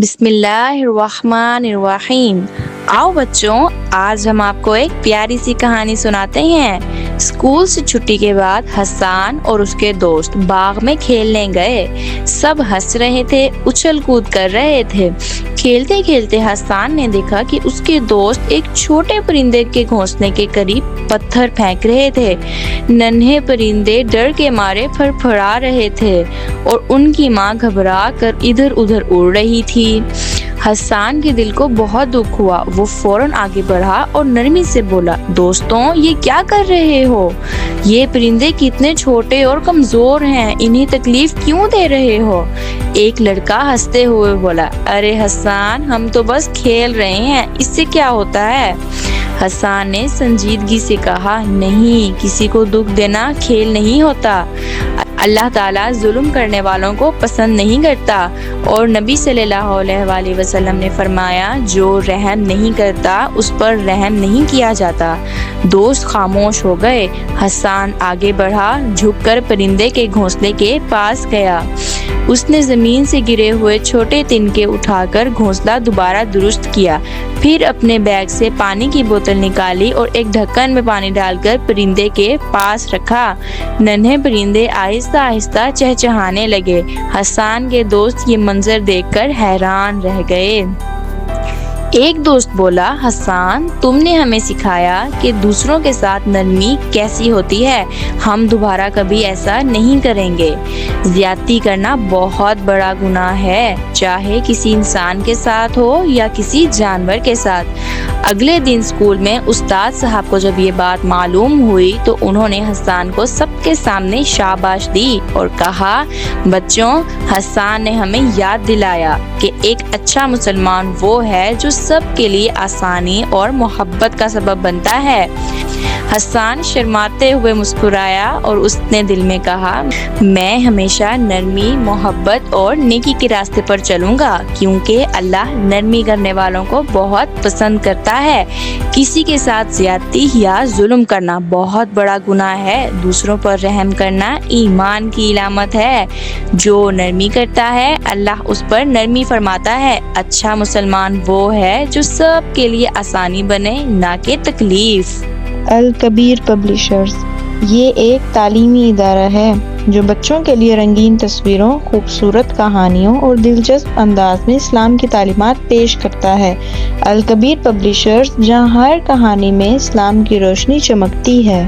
بسم اللہ الرحمن الرحیم۔ آؤ بچوں، آج ہم آپ کو ایک پیاری سی کہانی سناتے ہیں۔ اسکول سے چھٹی کے بعد حسان اور اس کے دوست باغ میں کھیلنے گئے۔ سب ہنس رہے تھے، اچھل کود کر رہے تھے۔ کھیلتے کھیلتے حسان نے دیکھا کہ اس کے دوست ایک چھوٹے پرندے کے گھونسلے کے قریب پتھر پھینک رہے تھے۔ ننھے پرندے ڈر کے مارے پھڑ پھڑا رہے تھے اور ان کی ماں گھبرا کر ادھر ادھر اڑ رہی تھی۔ حسان کے دل کو بہت دکھ ہوا۔ وہ فوراً آگے بڑھا اور نرمی سے بولا، دوستوں یہ کیا کر رہے ہو؟ یہ پرندے کتنے چھوٹے اور کمزور ہیں، انہیں تکلیف کیوں دے رہے ہو؟ ایک لڑکا ہنستے ہوئے بولا، ارے حسان، ہم تو بس کھیل رہے ہیں، اس سے کیا ہوتا ہے؟ حسان نے سنجیدگی سے کہا، نہیں، کسی کو دکھ دینا کھیل نہیں ہوتا۔ اللہ تعالیٰ ظلم کرنے والوں کو پسند نہیں کرتا، اور نبی صلی اللہ علیہ وآلہ وسلم نے فرمایا، جو رحم نہیں کرتا اس پر رحم نہیں کیا جاتا۔ دوست خاموش ہو گئے۔ حسان آگے بڑھا، جھک کر پرندے کے گھونسلے کے پاس گیا۔ اس نے زمین سے گرے ہوئے چھوٹے تنکے اٹھا کر گھونسلہ دوبارہ درست کیا، پھر اپنے بیگ سے پانی کی بوتل نکالی اور ایک ڈھکن میں پانی ڈال کر پرندے کے پاس رکھا۔ ننھے پرندے آہستہ آہستہ چہچہانے لگے۔ حسان کے دوست یہ منظر دیکھ کر حیران رہ گئے۔ ایک دوست بولا، حسان، تم نے ہمیں سکھایا کہ دوسروں کے ساتھ نرمی کیسی ہوتی ہے، ہم دوبارہ کبھی ایسا نہیں کریں گے۔ زیادتی کرنا بہت بڑا گناہ ہے، چاہے کسی انسان کے ساتھ ہو یا کسی جانور کے ساتھ۔ اگلے دن اسکول میں استاد صاحب کو جب یہ بات معلوم ہوئی تو انہوں نے حسان کو سب کے سامنے شاباش دی اور کہا، بچوں، حسان نے ہمیں یاد دلایا کہ ایک اچھا مسلمان وہ ہے جو سب کے لیے آسانی اور محبت کا سبب بنتا ہے۔ حسان شرماتے ہوئے مسکرایا اور اس نے دل میں کہا، میں ہمیشہ نرمی، محبت اور نیکی کے راستے پر چلوں گا، کیونکہ اللہ نرمی کرنے والوں کو بہت پسند کرتا ہے۔ کسی کے ساتھ زیادتی یا ظلم کرنا بہت بڑا گناہ ہے۔ دوسروں پر رحم کرنا ایمان کی علامت ہے۔ جو نرمی کرتا ہے اللہ اس پر نرمی فرماتا ہے۔ اچھا مسلمان وہ ہے جو سب کے لیے آسانی بنے، نہ کہ تکلیف۔ الکبیر پبلشرز یہ ایک تعلیمی ادارہ ہے جو بچوں کے لیے رنگین تصویروں، خوبصورت کہانیوں اور دلچسپ انداز میں اسلام کی تعلیمات پیش کرتا ہے۔ الکبیر پبلشرز، جہاں ہر کہانی میں اسلام کی روشنی چمکتی ہے۔